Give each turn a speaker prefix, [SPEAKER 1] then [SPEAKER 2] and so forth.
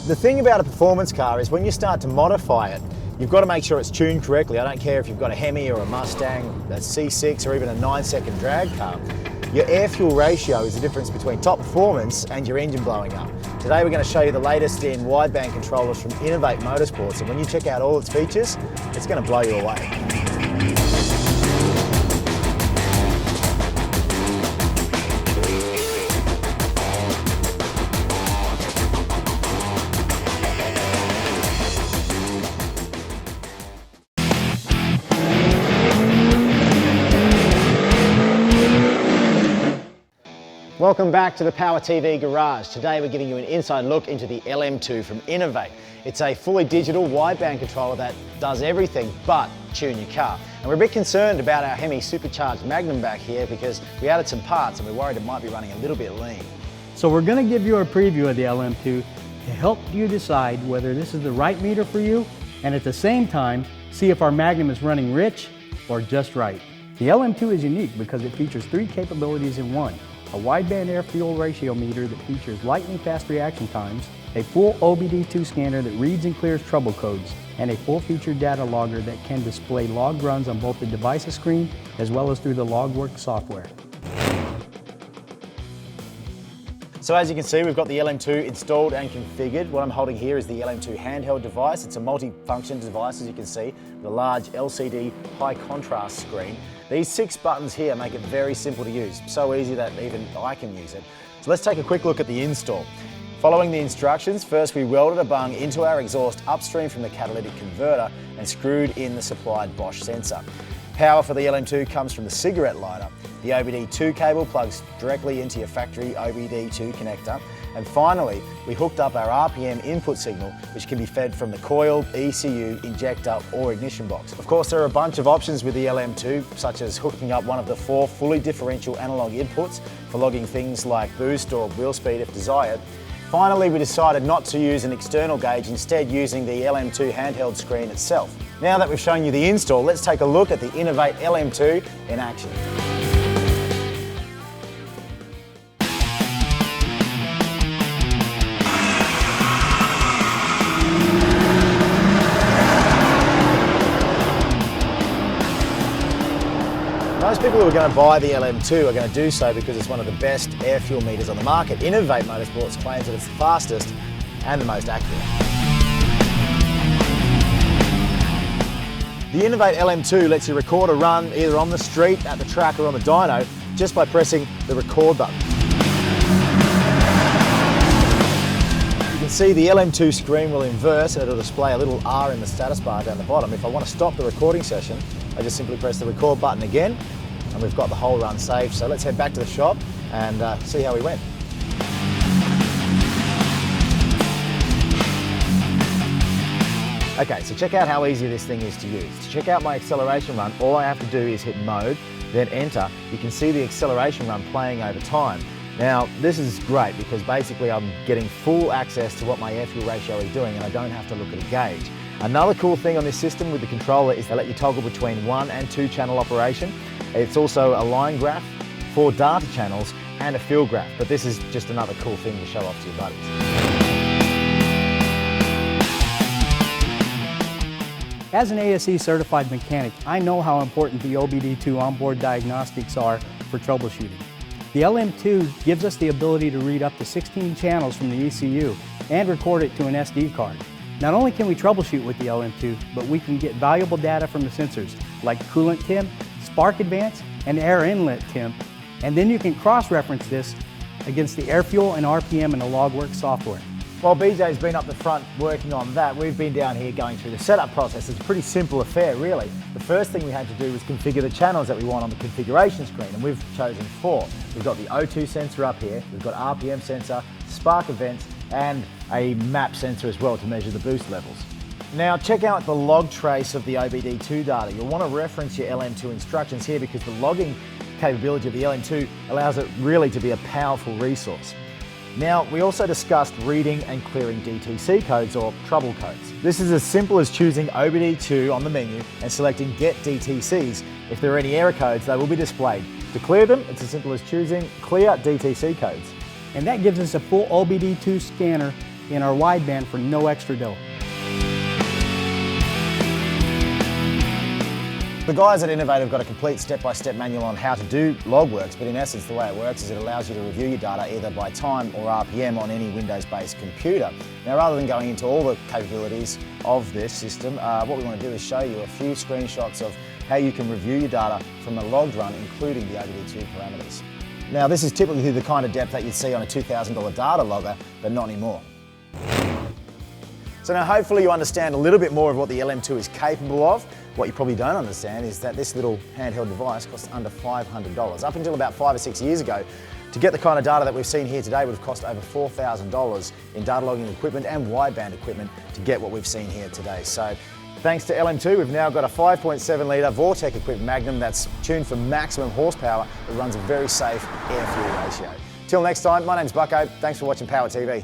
[SPEAKER 1] The thing about a performance car is when you start to modify it, you've got to make sure it's tuned correctly. I don't care if you've got a Hemi or a Mustang, a C6 or even a 9-second drag car. Your air-fuel ratio is the difference between top performance and your engine blowing up. Today we're going to show you the latest in wideband controllers from Innovate Motorsports, and when you check out all its features, it's going to blow you away. Welcome back to the Power TV Garage. Today we're giving you an inside look into the LM2 from Innovate. It's a fully digital wideband controller that does everything but tune your car. And we're a bit concerned about our Hemi supercharged Magnum back here because we added some parts and we're worried it might be running a little bit lean.
[SPEAKER 2] So we're going to give you a preview of the LM2 to help you decide whether this is the right meter for you, and at the same time see if our Magnum is running rich or just right. The LM2 is unique because it features 3 capabilities in one. A wideband air-fuel ratio meter that features lightning-fast reaction times, a full OBD2 scanner that reads and clears trouble codes, and a full-featured data logger that can display log runs on both the device's screen as well as through the LogWorks software.
[SPEAKER 1] So as you can see, we've got the LM2 installed and configured. What I'm holding here is the LM2 handheld device. It's a multi-function device, as you can see, with a large LCD high-contrast screen. These 6 buttons here make it very simple to use, so easy that even I can use it. So let's take a quick look at the install. Following the instructions, first we welded a bung into our exhaust upstream from the catalytic converter and screwed in the supplied Bosch sensor. Power for the LM2 comes from the cigarette lighter. The OBD2 cable plugs directly into your factory OBD2 connector. And finally, we hooked up our RPM input signal, which can be fed from the coil, ECU, injector or ignition box. Of course, there are a bunch of options with the LM2, such as hooking up one of the 4 fully differential analog inputs for logging things like boost or wheel speed if desired. Finally, we decided not to use an external gauge, instead using the LM2 handheld screen itself. Now that we've shown you the install, let's take a look at the Innovate LM2 in action. Most people who are going to buy the LM2 are going to do so because it's one of the best air fuel meters on the market. Innovate Motorsports claims that it's the fastest and the most accurate. The Innovate LM2 lets you record a run either on the street, at the track or on the dyno just by pressing the record button. You can see the LM2 screen will invert and it'll display a little R in the status bar down the bottom. If I want to stop the recording session, I just simply press the record button again and we've got the whole run saved. So let's head back to the shop and see how we went. Okay, so check out how easy this thing is to use. To check out my acceleration run, all I have to do is hit mode, then enter. You can see the acceleration run playing over time. Now, this is great because basically I'm getting full access to what my air fuel ratio is doing and I don't have to look at a gauge. Another cool thing on this system with the controller is they let you toggle between 1 and 2 channel operation. It's also a line graph, 4 data channels and a field graph, but this is just another cool thing to show off to your buddies.
[SPEAKER 2] As an ASE certified mechanic, I know how important the OBD2 onboard diagnostics are for troubleshooting. The LM2 gives us the ability to read up to 16 channels from the ECU and record it to an SD card. Not only can we troubleshoot with the LM2, but we can get valuable data from the sensors like coolant temp, spark advance, and air inlet temp, and then you can cross-reference this against the air fuel and RPM in the LogWorks software.
[SPEAKER 1] While BJ's been up the front working on that, we've been down here going through the setup process. It's a pretty simple affair, really. The first thing we had to do was configure the channels that we want on the configuration screen, and we've chosen 4. We've got the O2 sensor up here, we've got RPM sensor, spark events, and a map sensor as well to measure the boost levels. Now check out the log trace of the OBD2 data. You'll want to reference your LM2 instructions here because the logging capability of the LM2 allows it really to be a powerful resource. Now, we also discussed reading and clearing DTC codes or trouble codes. This is as simple as choosing OBD2 on the menu and selecting Get DTCs. If there are any error codes, they will be displayed. To clear them, it's as simple as choosing Clear DTC codes.
[SPEAKER 2] And that gives us a full OBD2 scanner in our wideband for no extra dough.
[SPEAKER 1] The guys at Innovate have got a complete step-by-step manual on how to do Logworks, but in essence the way it works is it allows you to review your data either by time or RPM on any Windows-based computer. Now, rather than going into all the capabilities of this system, what we want to do is show you a few screenshots of how you can review your data from a logged run, including the OBD2 parameters. Now, this is typically the kind of depth that you'd see on a $2,000 data logger, but not anymore. So now hopefully you understand a little bit more of what the LM2 is capable of. What you probably don't understand is that this little handheld device costs under $500. Up until about 5 or 6 years ago, to get the kind of data that we've seen here today would have cost over $4,000 in data logging equipment and wideband equipment to get what we've seen here today. So thanks to LM2, we've now got a 5.7 litre Vortec equipped Magnum that's tuned for maximum horsepower that runs a very safe air-fuel ratio. Till next time, my name's Bucko. Thanks for watching Power TV.